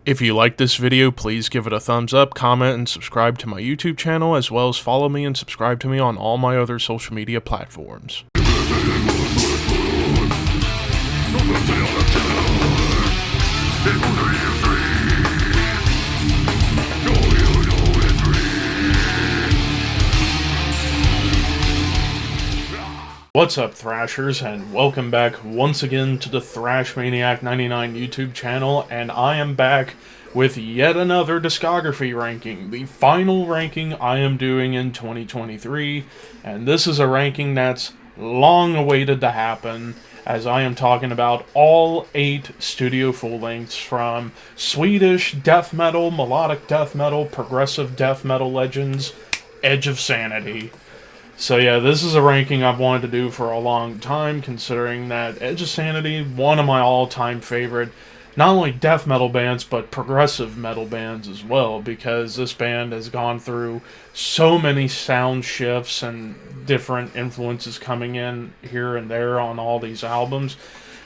If you like this video, please give it a thumbs up, comment, and subscribe to my YouTube channel, as well as follow me and subscribe to me on all my other social media platforms. What's up, Thrashers, and welcome back once again to the Thrash Maniac 99 YouTube channel, and I am back with yet another discography ranking, the final ranking I am doing in 2023, and this is a ranking that's long awaited to happen, as I am talking about all 8 studio full-lengths from Swedish death metal, melodic death metal, progressive death metal legends, Edge of Sanity. So yeah, this is a ranking I've wanted to do for a long time, considering that Edge of Sanity, one of my all-time favorite, not only death metal bands, but progressive metal bands as well, because this band has gone through so many sound shifts and different influences coming in here and there on all these albums.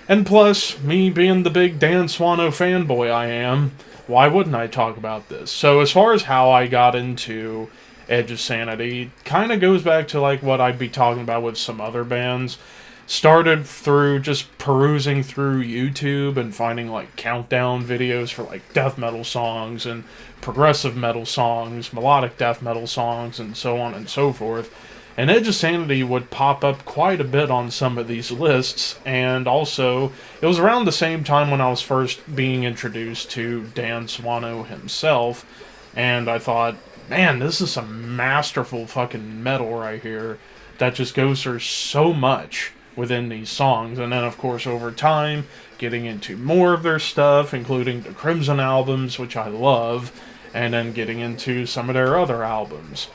And plus, me being the big Dan Swano fanboy I am, why wouldn't I talk about this? So as far as how I got into Edge of Sanity, kind of goes back to like what I'd be talking about with some other bands. Started through just perusing through YouTube and finding like countdown videos for like death metal songs and progressive metal songs, melodic death metal songs, and so on and so forth. And Edge of Sanity would pop up quite a bit on some of these lists, and also it was around the same time when I was first being introduced to Dan Swano himself, and I thought, man, this is some masterful fucking metal right here that just goes through so much within these songs. And then, of course, over time, getting into more of their stuff, including the Crimson albums, which I love, and then getting into some of their other albums.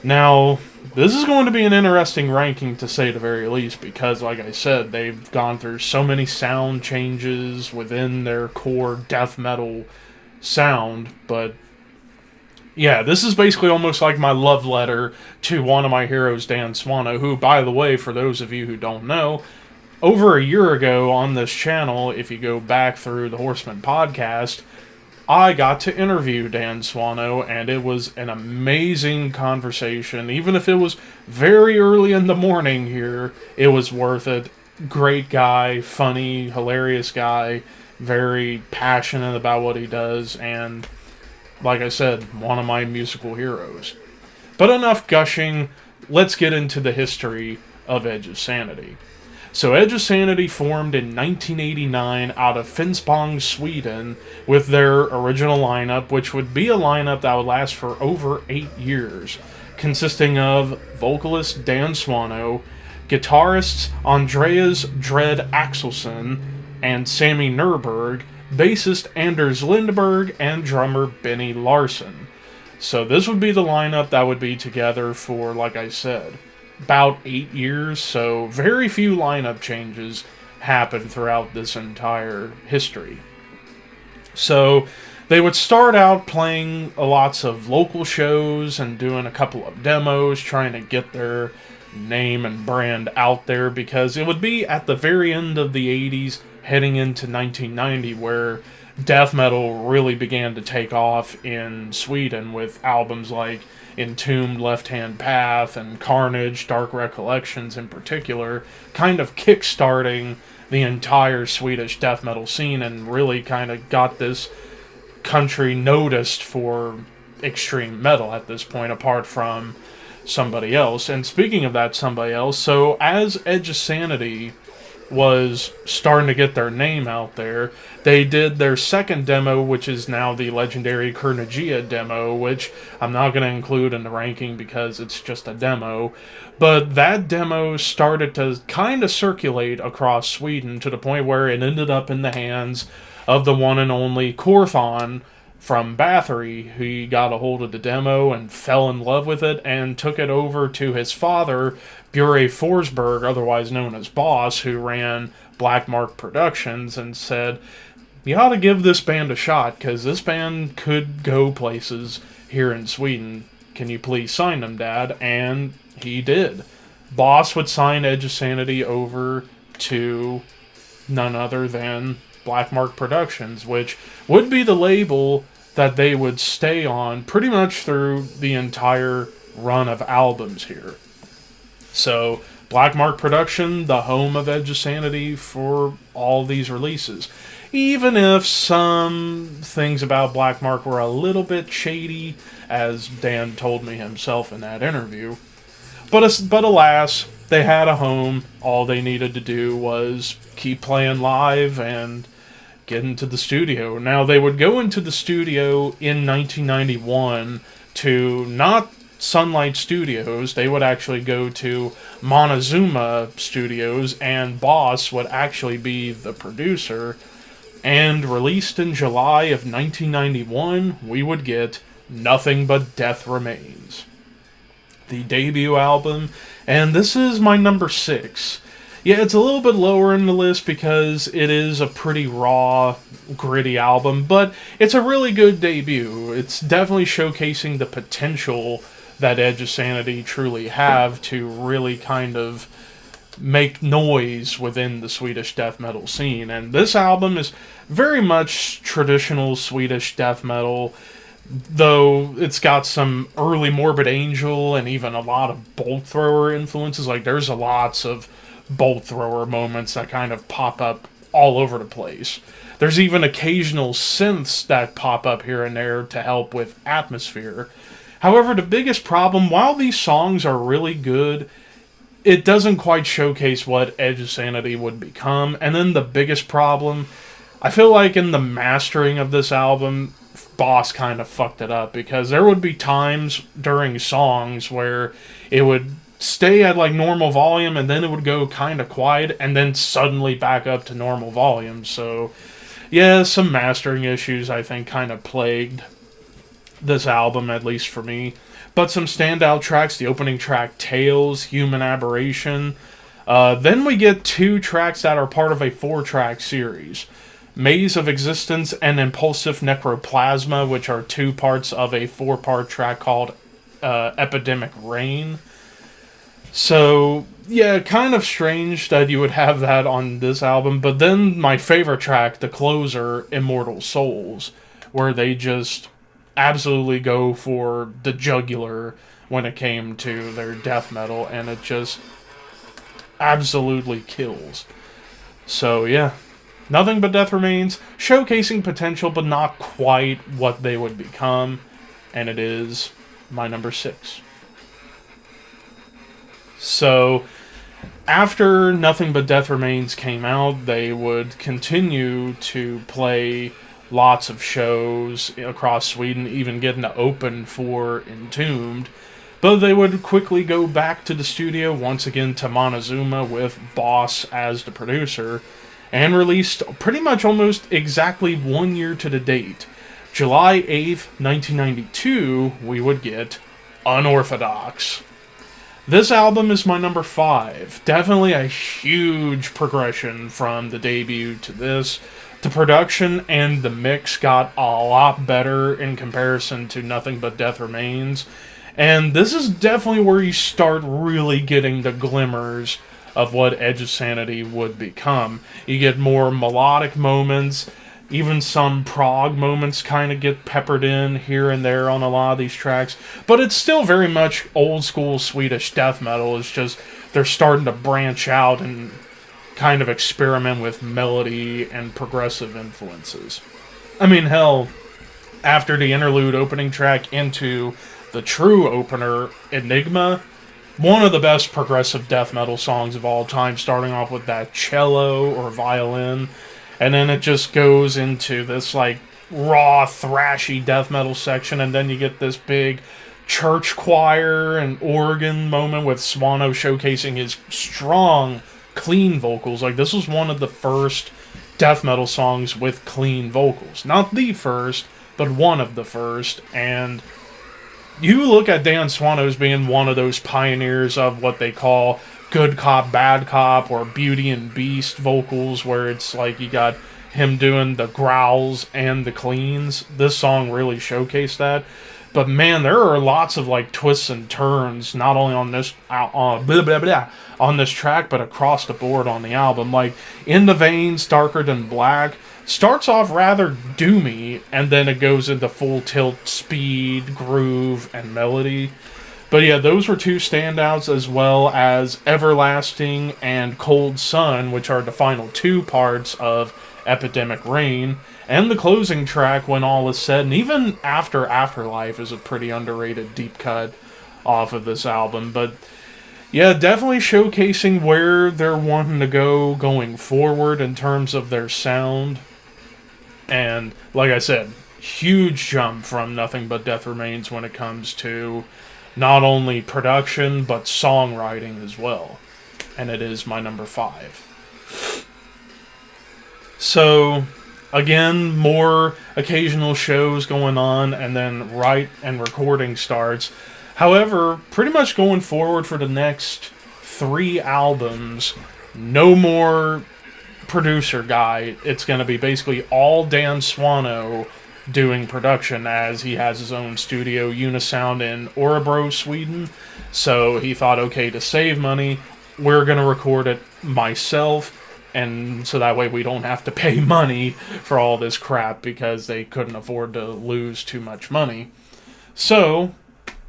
Now, this is going to be an interesting ranking, to say the very least, because, like I said, they've gone through so many sound changes within their core death metal sound, but yeah, this is basically almost like my love letter to one of my heroes, Dan Swano, who, by the way, for those of you who don't know, over a year ago on this channel, if you go back through the Horseman podcast, I got to interview Dan Swano, and it was an amazing conversation. Even if it was very early in the morning here, it was worth it. Great guy, funny, hilarious guy, very passionate about what he does, and like I said, one of my musical heroes. But enough gushing, let's get into the history of Edge of Sanity. So Edge of Sanity formed in 1989 out of Finspång, Sweden, with their original lineup, which would be a lineup that would last for over 8 years, consisting of vocalist Dan Swano, guitarists Andreas Dread Axelsson and Sammy Nurberg, bassist Anders Lindberg, and drummer Benny Larson. So this would be the lineup that would be together for, like I said, about 8 years, so very few lineup changes happened throughout this entire history. So they would start out playing lots of local shows and doing a couple of demos, trying to get their name and brand out there, because it would be at the very end of the 80s, heading into 1990, where death metal really began to take off in Sweden, with albums like Entombed Left Hand Path and Carnage, Dark Recollections in particular, kind of kick-starting the entire Swedish death metal scene, and really kind of got this country noticed for extreme metal at this point, apart from somebody else. And speaking of that somebody else, so as Edge of Sanity was starting to get their name out there, they did their second demo, which is now the legendary Kurnagia demo, which I'm not going to include in the ranking because it's just a demo. But that demo started to kind of circulate across Sweden to the point where it ended up in the hands of the one and only Korthon from Bathory. He got a hold of the demo and fell in love with it and took it over to his father, Bure Forsberg, otherwise known as Boss, who ran Black Mark Productions, and said, you ought to give this band a shot, because this band could go places here in Sweden. Can you please sign them, Dad? And he did. Boss would sign Edge of Sanity over to none other than Black Mark Productions, which would be the label that they would stay on pretty much through the entire run of albums here. So, Black Mark Production, the home of Edge of Sanity for all these releases. Even if some things about Black Mark were a little bit shady, as Dan told me himself in that interview. But alas, they had a home. All they needed to do was keep playing live and get into the studio. Now, they would go into the studio in 1991 to not Sunlight Studios. They would actually go to Montezuma Studios, and Boss would actually be the producer. And released in July of 1991, we would get Nothing But Death Remains, the debut album, and this is my number 6. Yeah, it's a little bit lower in the list because it is a pretty raw, gritty album, but it's a really good debut. It's definitely showcasing the potential that Edge of Sanity truly have to really kind of make noise within the Swedish death metal scene. And this album is very much traditional Swedish death metal, though it's got some early Morbid Angel and even a lot of Bolt Thrower influences. Like, there's lots of Bolt Thrower moments that kind of pop up all over the place. There's even occasional synths that pop up here and there to help with atmosphere. However, the biggest problem, while these songs are really good, it doesn't quite showcase what Edge of Sanity would become. And then the biggest problem, I feel like in the mastering of this album, Boss kind of fucked it up, because there would be times during songs where it would stay at like normal volume and then it would go kind of quiet and then suddenly back up to normal volume. So yeah, some mastering issues I think kind of plagued this album, at least for me. But some standout tracks, the opening track, Tales, Human Aberration. Then we get 2 tracks that are part of a 4-track series. Maze of Existence and Impulsive Necroplasma, which are 2 parts of a 4-part track called Epidemic Rain. So, yeah, kind of strange that you would have that on this album. But then my favorite track, the closer, Immortal Souls, where they just absolutely go for the jugular when it came to their death metal, and it just absolutely kills. So yeah, Nothing But Death Remains, showcasing potential but not quite what they would become, and it is my number 6. So after Nothing But Death Remains came out, they would continue to play lots of shows across Sweden, even getting to open for Entombed. But they would quickly go back to the studio, once again to Montezuma, with Boss as the producer, and released pretty much almost exactly 1 year to the date. July 8th, 1992, we would get Unorthodox. This album is my number 5. Definitely a huge progression from the debut to this. The production and the mix got a lot better in comparison to Nothing But Death Remains. And this is definitely where you start really getting the glimmers of what Edge of Sanity would become. You get more melodic moments, even some prog moments kind of get peppered in here and there on a lot of these tracks. But it's still very much old school Swedish death metal. It's just they're starting to branch out and kind of experiment with melody and progressive influences. I mean, hell, after the interlude opening track into the true opener, Enigma, one of the best progressive death metal songs of all time, starting off with that cello or violin, and then it just goes into this like raw, thrashy death metal section, and then you get this big church choir and organ moment with Swano showcasing his strong, clean vocals. Like, this was one of the first death metal songs with clean vocals. Not the first, but one of the first. And you look at Dan Swano as being one of those pioneers of what they call good cop, bad cop, or Beauty and Beast vocals, where it's like you got him doing the growls and the cleans. This song really showcased that. But man, there are lots of like twists and turns, not only on this on this track, but across the board on the album. Like In the Veins, Darker Than Black, starts off rather doomy, and then it goes into full tilt speed, groove, and melody. But yeah, those were two standouts, as well as Everlasting and Cold Sun, which are the final two parts of Epidemic Rain. And the closing track, When All Is Said, and even After Afterlife is a pretty underrated deep cut off of this album. But yeah, definitely showcasing where they're wanting to go going forward in terms of their sound. And like I said, huge jump from Nothing But Death Remains when it comes to not only production, but songwriting as well. And it is my number 5. So, again, more occasional shows going on, and then write and recording starts. However, pretty much going forward for the next 3 albums, no more producer guy. It's going to be basically all Dan Swano doing production, as he has his own studio, Unisound, in Örebro, Sweden. So he thought, okay, to save money, we're going to record it myself, and so that way we don't have to pay money for all this crap, because they couldn't afford to lose too much money. So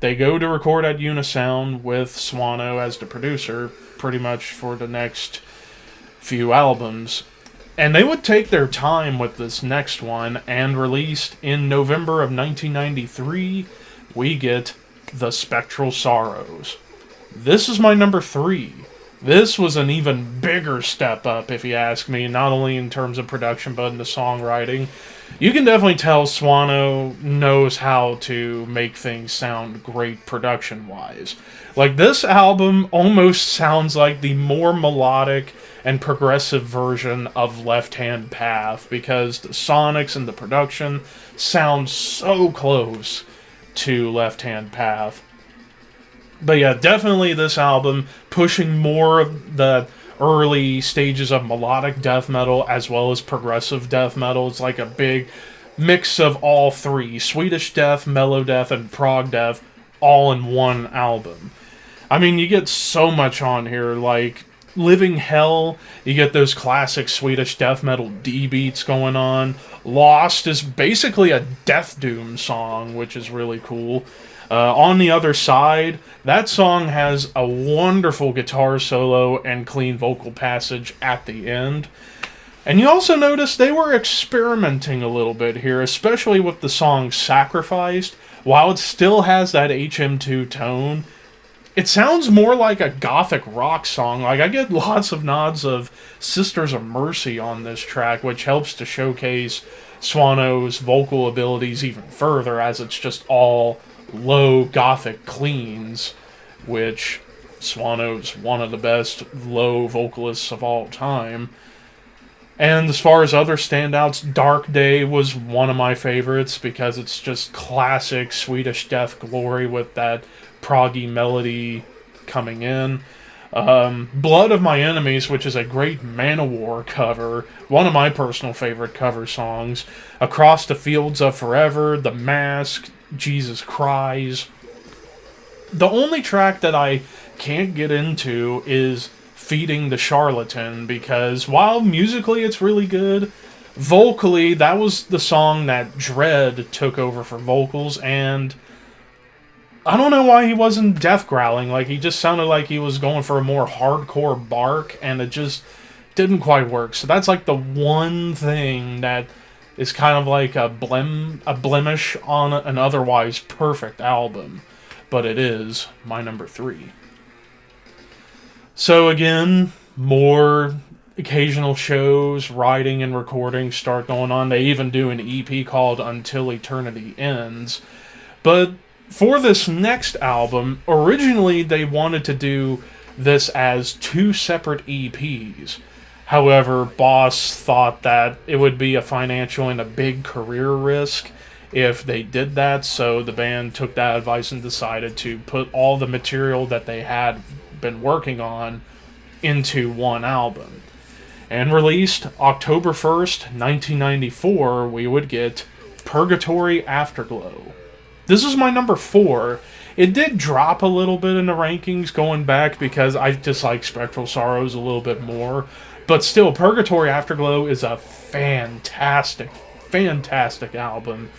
they go to record at Unisound with Swano as the producer pretty much for the next few albums. And they would take their time with this next one, and released in November of 1993, we get The Spectral Sorrows. This is my number 3. This was an even bigger step up, if you ask me, not only in terms of production, but in the songwriting. You can definitely tell Swano knows how to make things sound great production-wise. Like, this album almost sounds like the more melodic and progressive version of Left Hand Path, because the sonics and the production sound so close to Left Hand Path. But yeah, definitely this album pushing more of the early stages of melodic death metal as well as progressive death metal. It's like a big mix of all three: Swedish death, mellow death, and prog death, all in one album. I mean, you get so much on here, like Living Hell, you get those classic Swedish death metal D beats going on. Lost is basically a Death Doom song, which is really cool. On the Other Side, that song has a wonderful guitar solo and clean vocal passage at the end. And you also notice they were experimenting a little bit here, especially with the song Sacrificed. While it still has that HM2 tone, it sounds more like a gothic rock song. Like, I get lots of nods of Sisters of Mercy on this track, which helps to showcase Swano's vocal abilities even further, as it's just all low gothic cleans, which Swano's one of the best low vocalists of all time. And as far as other standouts, Dark Day was one of my favorites, because it's just classic Swedish death glory with that proggy melody coming in. Blood of My Enemies, which is a great Manowar cover, one of my personal favorite cover songs. Across the Fields of Forever, The Mask, Jesus Cries. The only track that I can't get into is Feeding the Charlatan, because while musically it's really good, vocally that was the song that Dread took over for vocals, and I don't know why he wasn't death growling. Like, he just sounded like he was going for a more hardcore bark, and it just didn't quite work. So that's like the one thing that is kind of like a blemish on an otherwise perfect album. But it is my number 3. So again, more occasional shows, writing and recording start going on. They even do an EP called Until Eternity Ends. But for this next album, originally they wanted to do this as 2 separate EPs. However, Boss thought that it would be a financial and a big career risk if they did that, so the band took that advice and decided to put all the material that they had been working on into one album. And released October 1st, 1994, we would get Purgatory Afterglow. This is my number 4. It did drop a little bit in the rankings going back, because I just like Spectral Sorrows a little bit more. But still, Purgatory Afterglow is a fantastic, fantastic album.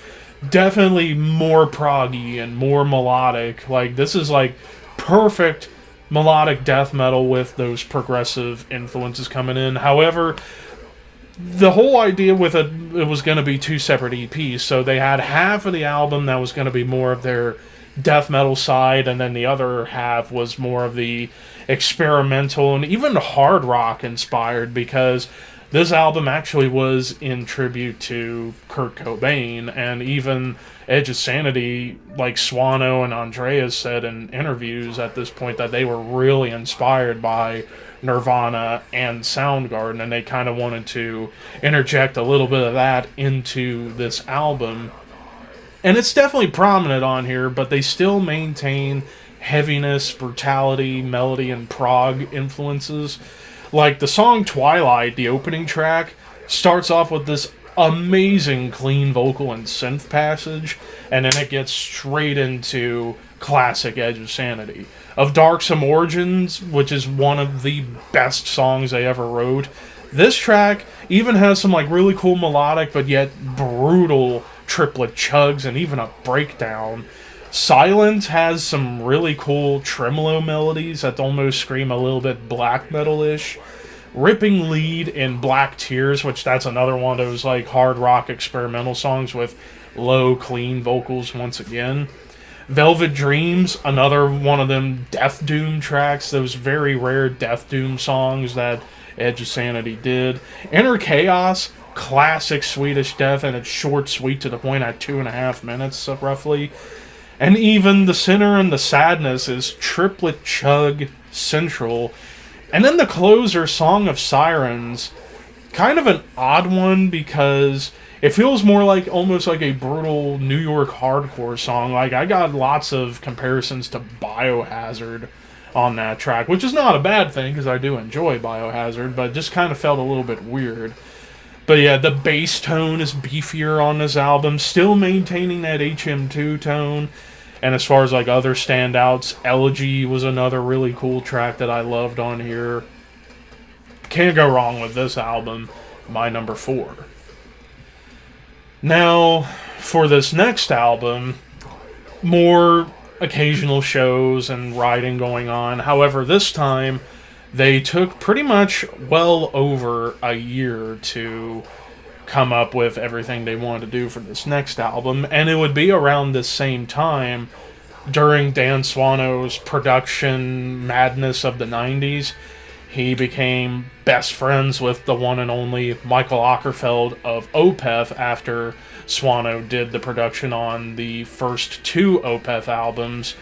Definitely more proggy and more melodic. Like, this is like perfect melodic death metal with those progressive influences coming in. However, the whole idea with it was going to be two separate EPs, so they had half of the album that was going to be more of their death metal side, and then the other half was more of the experimental and even hard rock inspired, because this album actually was in tribute to Kurt Cobain, and even Edge of Sanity, like Swano and Andreas said in interviews at this point, that they were really inspired by Nirvana and Soundgarden, and they kind of wanted to interject a little bit of that into this album. And it's definitely prominent on here, but they still maintain heaviness, brutality, melody, and prog influences. Like the song Twilight, the opening track, starts off with this amazing clean vocal and synth passage, and then it gets straight into classic Edge of Sanity. Of Darksome Origins, which is one of the best songs they ever wrote, this track even has some like really cool melodic but yet brutal triplet chugs and even a breakdown. Silence has some really cool tremolo melodies that almost scream a little bit black metal-ish. Ripping lead in Black Tears, which that's another one of those like hard rock experimental songs with low, clean vocals once again. Velvet Dreams, another one of them Death Doom tracks, those very rare Death Doom songs that Edge of Sanity did. Inner Chaos, classic Swedish death, and it's short, sweet, to the point at 2.5 minutes, roughly. And even The Sinner and the Sadness is triplet chug central. And then the closer, Song of Sirens, kind of an odd one because it feels more like almost like a brutal New York hardcore song. Like, I got lots of comparisons to Biohazard on that track, which is not a bad thing because I do enjoy Biohazard, but just kind of felt a little bit weird. But yeah, the bass tone is beefier on this album, still maintaining that HM2 tone. And as far as like other standouts, Elegy was another really cool track that I loved on here. Can't go wrong with this album, my number 4. Now, for this next album, more occasional shows and writing going on. However, this time, they took pretty much well over a year to come up with everything they wanted to do for this next album, and it would be around this same time, during Dan Swano's production madness of the 90s, he became best friends with the one and only Michael Ockerfeld of Opeth after Swano did the production on the first 2 Opeth albums,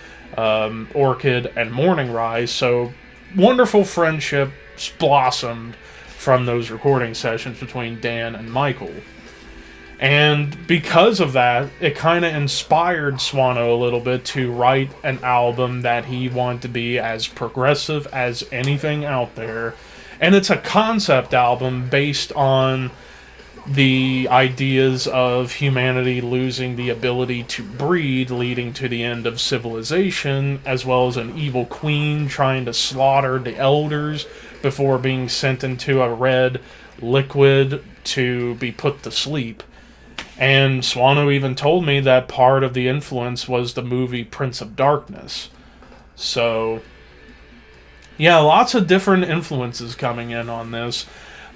Orchid and Morning Rise. So wonderful friendships blossomed from those recording sessions between Dan and Michael. And because of that, it kind of inspired Swano a little bit to write an album that he wanted to be as progressive as anything out there. And it's a concept album based on the ideas of humanity losing the ability to breed, leading to the end of civilization, as well as an evil queen trying to slaughter the elders before being sent into a red liquid to be put to sleep. And Swano even told me that part of the influence was the movie Prince of Darkness. So, yeah, lots of different influences coming in on this.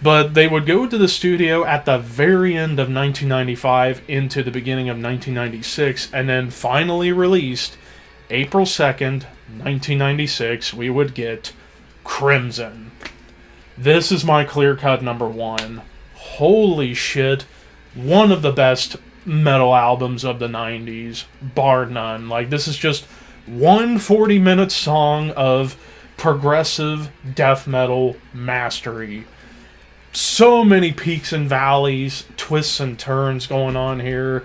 But they would go to the studio at the very end of 1995 into the beginning of 1996, and then finally released April 2nd, 1996, we would get Crimson. This is my clear-cut number 1. Holy shit. One of the best metal albums of the 90s, bar none. Like, this is just one 40-minute song of progressive death metal mastery. So many peaks and valleys, twists and turns going on here.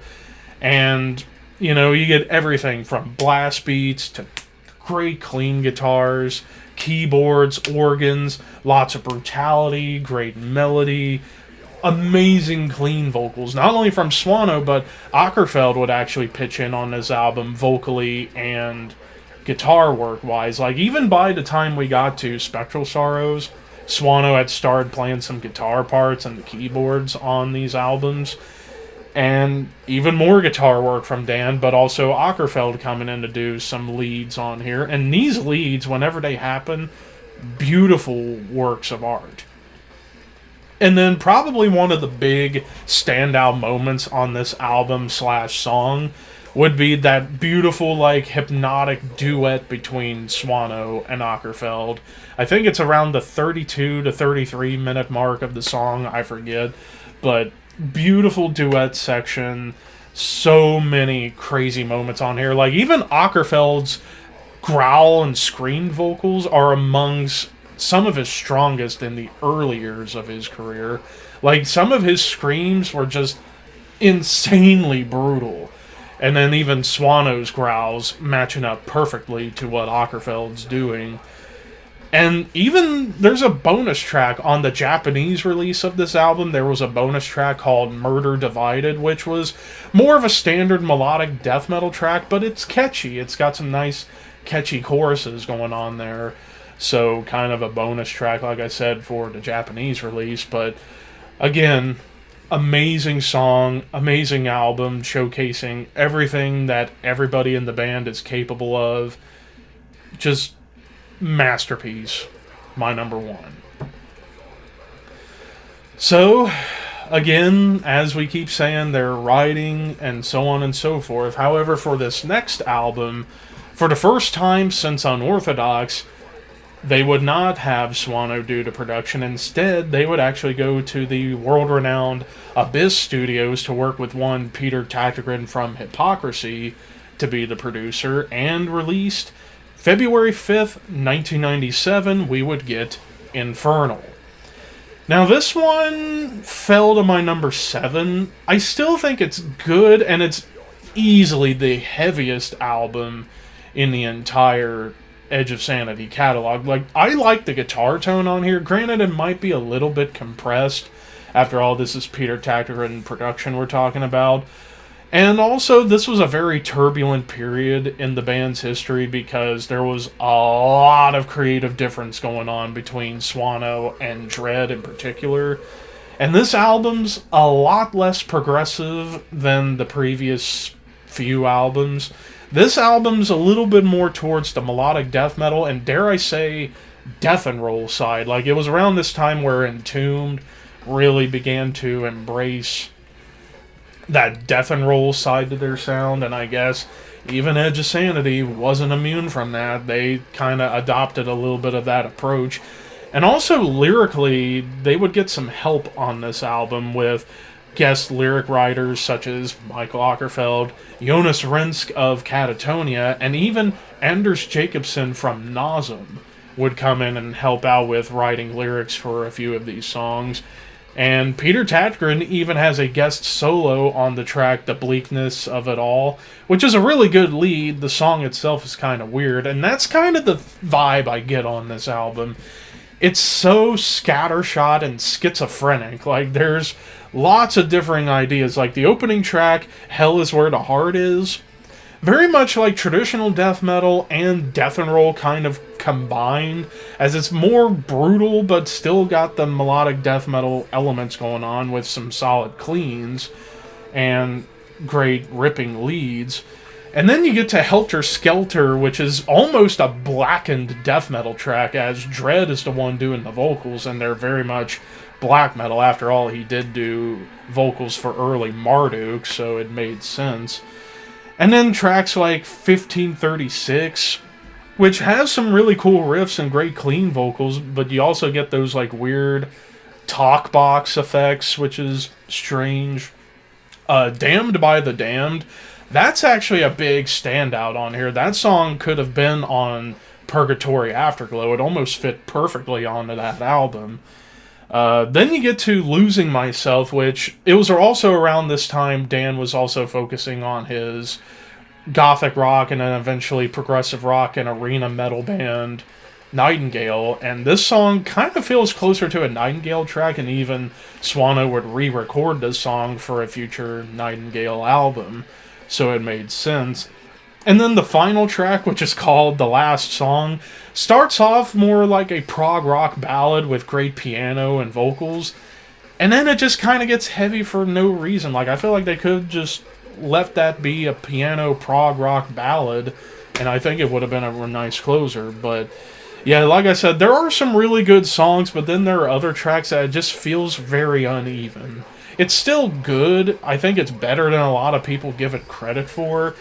And, you know, you get everything from blast beats to great clean guitars, keyboards, organs, lots of brutality, great melody, amazing clean vocals, not only from Swano, but Ockerfeld would actually pitch in on this album vocally and guitar work wise. Like, even by the time we got to Spectral Sorrows, Swano had started playing some guitar parts and the keyboards on these albums. And even more guitar work from Dan, but also Åkerfeldt coming in to do some leads on here. And these leads, whenever they happen, beautiful works of art. And then probably one of the big standout moments on this album / song would be that beautiful, like, hypnotic duet between Swano and Åkerfeldt. I think it's around the 32 to 33 minute mark of the song, I forget. But beautiful duet section, so many crazy moments on here. Like, even Åkerfeldt's growl and scream vocals are amongst some of his strongest in the early years of his career. Like, some of his screams were just insanely brutal. And then even Swano's growls matching up perfectly to what Åkerfeldt's doing. And even there's a bonus track on the Japanese release of this album. There was a bonus track called Murder Divided, which was more of a standard melodic death metal track, but it's catchy. It's got some nice catchy choruses going on there. So kind of a bonus track, like I said, for the Japanese release. But again, amazing song, amazing album, showcasing everything that everybody in the band is capable of. Just masterpiece. My number one. So, again, as we keep saying, they're writing and so on and so forth. However, for this next album, for the first time since Unorthodox, they would not have Swano do the production. Instead, they would actually go to the world-renowned Abyss Studios to work with one Peter Tägtgren from Hypocrisy to be the producer, and released February 5th, 1997, we would get Infernal. Now, this one fell to my number 7. I still think it's good, and it's easily the heaviest album in the entire Edge of Sanity catalog. Like, I like the guitar tone on here. Granted, it might be a little bit compressed. After all, this is Peter Tägtgren production we're talking about. And also, this was a very turbulent period in the band's history because there was a lot of creative difference going on between Swano and Dread in particular. And this album's a lot less progressive than the previous few albums. This album's a little bit more towards the melodic death metal and, dare I say, death and roll side. Like, it was around this time where Entombed really began to embrace that death and roll side to their sound, and I guess even Edge of Sanity wasn't immune from that. They kind of adopted a little bit of that approach. And also, lyrically, they would get some help on this album with guest lyric writers such as Michael Åkerfeldt, Jonas Rensk of Catatonia, and even Anders Jacobsen from Nasum would come in and help out with writing lyrics for a few of these songs. And Peter Tägtgren even has a guest solo on the track The Bleakness of It All, which is a really good lead. The song itself is kind of weird, and that's kind of the vibe I get on this album. It's so scattershot and schizophrenic. Like, there's lots of differing ideas. Like, the opening track, Hell Is Where the Heart Is, very much like traditional death metal and death and roll kind of combined, as it's more brutal but still got the melodic death metal elements going on with some solid cleans and great ripping leads. And then you get to Helter Skelter, which is almost a blackened death metal track, as Dread is the one doing the vocals, and they're very much black metal. After all, he did do vocals for early Marduk, so it made sense. And then tracks like 1536, which has some really cool riffs and great clean vocals, but you also get those like weird talk box effects, which is strange. Damned by the Damned, that's actually a big standout on here. That song could have been on Purgatory Afterglow. It almost fit perfectly onto that album. Then you get to Losing Myself, which it was also around this time Dan was also focusing on his gothic rock and then eventually progressive rock and arena metal band Nightingale, and this song kind of feels closer to a Nightingale track, and even Swano would re-record this song for a future Nightingale album, so it made sense. And then the final track, which is called The Last Song, starts off more like a prog rock ballad with great piano and vocals. And then it just kind of gets heavy for no reason. Like, I feel like they could just left that be a piano prog rock ballad, and I think it would have been a nice closer. But yeah, like I said, there are some really good songs, but then there are other tracks that it just feels very uneven. It's still good. I think it's better than a lot of people give it credit for.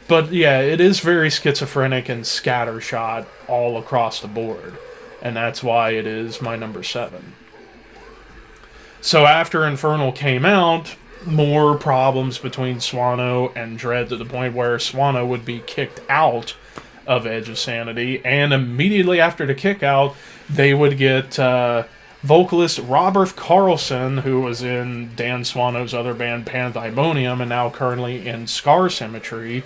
But yeah, it is very schizophrenic and scattershot all across the board. And that's why it is my number 7. So after Infernal came out, more problems between Swano and Dread, to the point where Swano would be kicked out of Edge of Sanity, and immediately after the kick out, they would get vocalist Robert Carlson, who was in Dan Swano's other band Pandemonium and now currently in Scar Symmetry,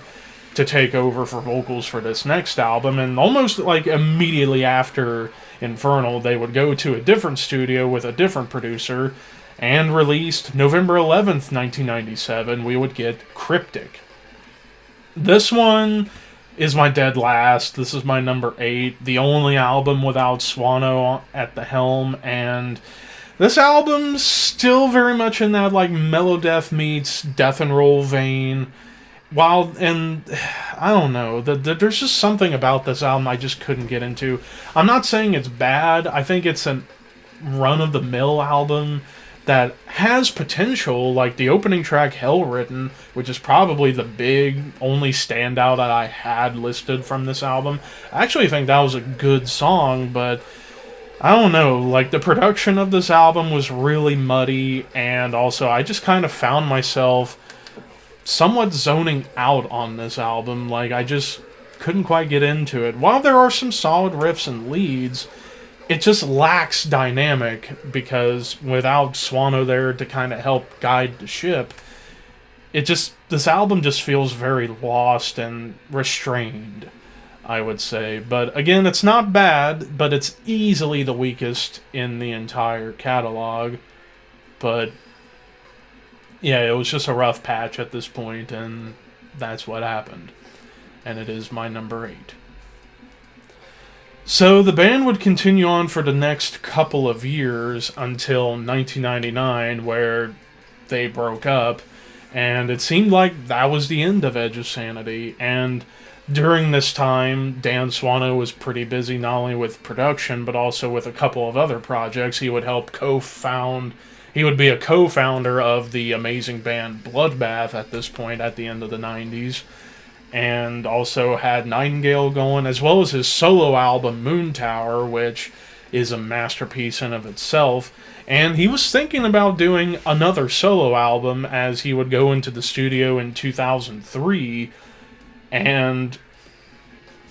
to take over for vocals for this next album. And almost like immediately after Infernal, they would go to a different studio with a different producer, and released November 11th, 1997, we would get Cryptic. This one is my dead last. This is my number 8, the only album without Swano at the helm, and this album's still very much in that like melodeath meets death and roll vein. And I don't know, there's just something about this album I just couldn't get into. I'm not saying it's bad. I think it's a run-of-the-mill album that has potential, like the opening track Hell Written, which is probably the big only standout that I had listed from this album. I actually think that was a good song, but I don't know, like the production of this album was really muddy, and also I just kind of found myself somewhat zoning out on this album. Like, I just couldn't quite get into it. While there are some solid riffs and leads, it just lacks dynamic, because without Swano there to kind of help guide the ship, this album just feels very lost and restrained, I would say. But again, it's not bad, but it's easily the weakest in the entire catalog. But yeah, it was just a rough patch at this point, and that's what happened. And it is my number 8. So the band would continue on for the next couple of years until 1999, where they broke up, and it seemed like that was the end of Edge of Sanity. And during this time, Dan Swano was pretty busy not only with production, but also with a couple of other projects. He would help he would be a co-founder of the amazing band Bloodbath at this point, at the end of the 90s. And also had Nightingale going, as well as his solo album Moon Tower, which is a masterpiece in of itself. And he was thinking about doing another solo album, as he would go into the studio in 2003 and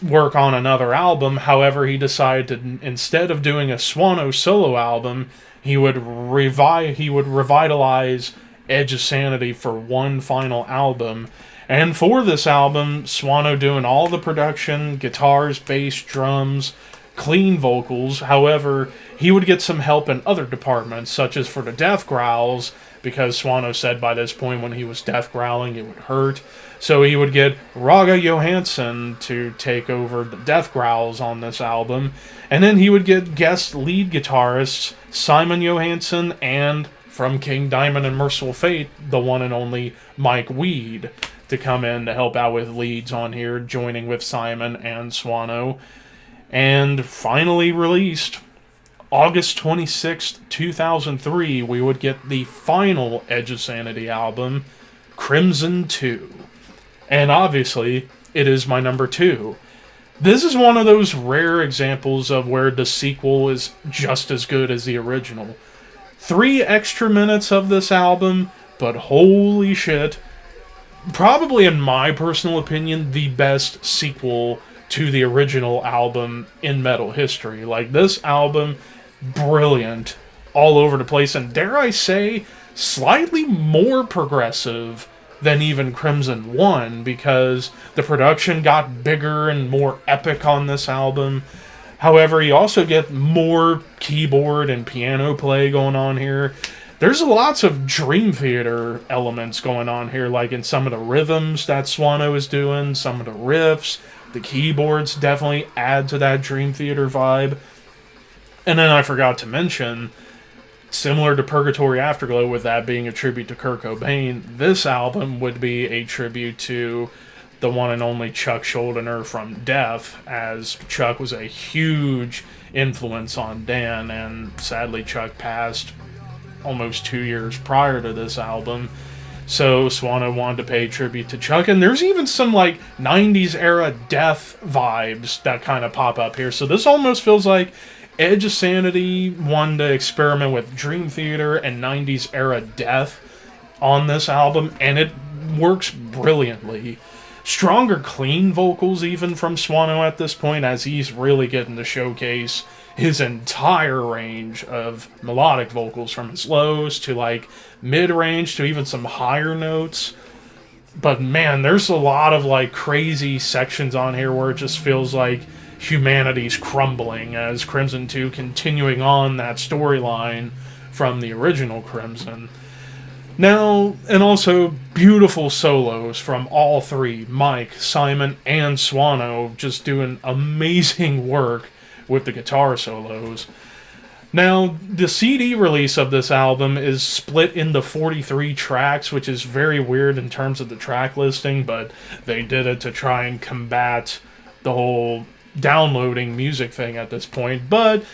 work on another album. However, he decided to, instead of doing a Swano solo album, he would revitalize Edge of Sanity for one final album. And for this album, Swano doing all the production, guitars, bass, drums, clean vocals. However, he would get some help in other departments, such as for the death growls, because Swano said by this point when he was death growling it would hurt. So he would get Raga Johansson to take over the death growls on this album. And then he would get guest lead guitarists Simon Johansson and, from King Diamond and Merciful Fate, the one and only Mike Weed, to come in to help out with leads on here, joining with Simon and Swano. And finally released August 26th, 2003, we would get the final Edge of Sanity album, Crimson 2. And obviously, it is my number 2. This is one of those rare examples of where the sequel is just as good as the original. 3 extra minutes of this album, but holy shit, probably in my personal opinion, the best sequel to the original album in metal history. Like, this album, brilliant, all over the place, and dare I say, slightly more progressive than even Crimson 1, because the production got bigger and more epic on this album. However, you also get more keyboard and piano play going on here. there's lots of Dream Theater elements going on here, like in some of the rhythms that Swano is doing, some of the riffs, the keyboards definitely add to that Dream Theater vibe. And then I forgot to mention, similar to Purgatory Afterglow, with that being a tribute to Kurt Cobain, this album would be a tribute to the one and only Chuck Schuldiner from Death, as Chuck was a huge influence on Dan, and sadly Chuck passed almost 2 years prior to this album. So Swano wanted to pay tribute to Chuck, and there's even some like 90s era Death vibes that kind of pop up here. So this almost feels like Edge of Sanity wanted to experiment with Dream Theater and 90s era Death on this album, and it works brilliantly. Stronger clean vocals even from Swano at this point, as he's really getting to showcase his entire range of melodic vocals, from his lows to like mid-range to even some higher notes. But man, there's a lot of like crazy sections on here where it just feels like humanity's crumbling, as Crimson 2 continuing on that storyline from the original Crimson. Now, and also beautiful solos from all three, Mike, Simon, and Swano, just doing amazing work with the guitar solos. Now, the CD release of this album is split into 43 tracks, which is very weird in terms of the track listing, but they did it to try and combat the whole downloading music thing at this point. But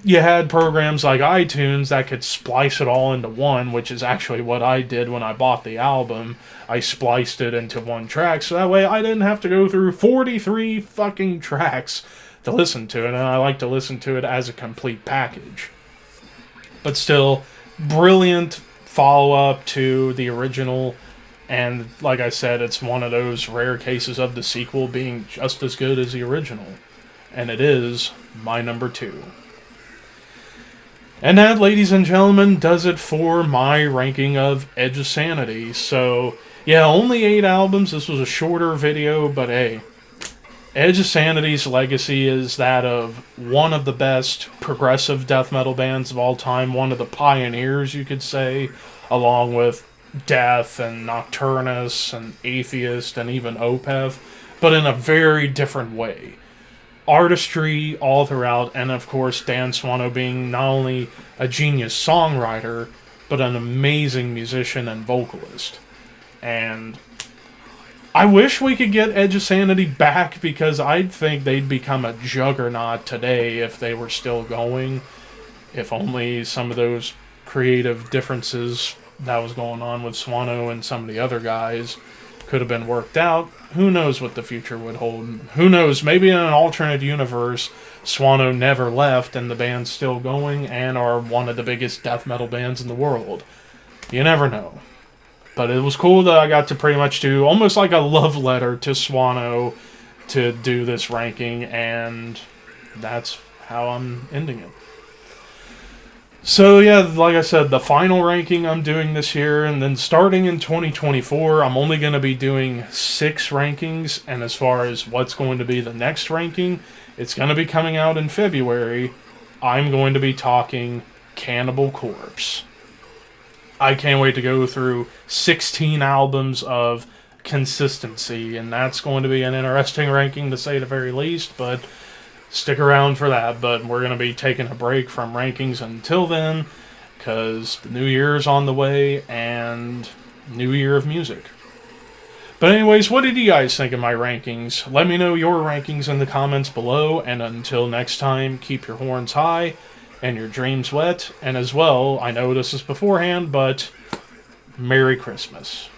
you had programs like iTunes that could splice it all into one, which is actually what I did when I bought the album. I spliced it into one track, so that way I didn't have to go through 43 fucking tracks to listen to it, and I like to listen to it as a complete package. But still, brilliant follow-up to the original, and like I said, it's one of those rare cases of the sequel being just as good as the original. And it is my number 2. And that, ladies and gentlemen, does it for my ranking of Edge of Sanity. So, yeah, only 8 albums. This was a shorter video, but hey, Edge of Sanity's legacy is that of one of the best progressive death metal bands of all time, one of the pioneers, you could say, along with Death and Nocturnus and Atheist and even Opeth, but in a very different way. Artistry all throughout, and of course Dan Swano being not only a genius songwriter, but an amazing musician and vocalist. And I wish we could get Edge of Sanity back, because I think they'd become a juggernaut today if they were still going. If only some of those creative differences that was going on with Swano and some of the other guys could have been worked out. Who knows what the future would hold? Who knows? Maybe in an alternate universe, Swano never left and the band's still going and are one of the biggest death metal bands in the world. You never know. But it was cool that I got to pretty much do almost like a love letter to Swano to do this ranking, and that's how I'm ending it. So yeah, like I said, the final ranking I'm doing this year, and then starting in 2024, I'm only going to be doing 6 rankings, and as far as what's going to be the next ranking, it's going to be coming out in February. I'm going to be talking Cannibal Corpse. I can't wait to go through 16 albums of consistency, and that's going to be an interesting ranking to say the very least, but stick around for that. But we're going to be taking a break from rankings until then, because the new year's on the way, and new year of music. But anyways, what did you guys think of my rankings? Let me know your rankings in the comments below, and until next time, keep your horns high and your dreams wet, and as well, I know this is beforehand, but Merry Christmas.